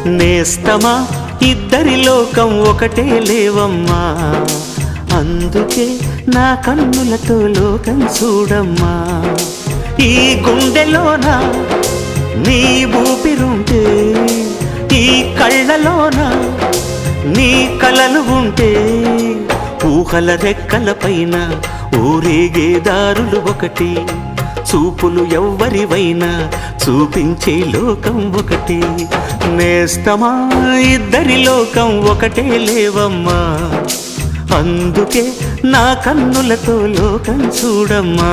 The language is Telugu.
నేస్తమా ఇద్దరి లోకం ఒకటే లేవమ్మా, అందుకే నా కన్నులతో లోకం చూడమ్మా. ఈ గుండెలోన నీ ఊపిరుంటే, ఈ కళ్ళలోన నీ కలలు ఉంటే, ఊహల రెక్కల పైన ఊరేగే దారులు ఒకటి, చూపులు ఎవ్వరివైనా చూపించే లోకం ఒకటి. నేస్తమా ఇద్దరి లోకం ఒకటే లేవమ్మా, అందుకే నా కన్నులతో లోకం చూడమ్మా.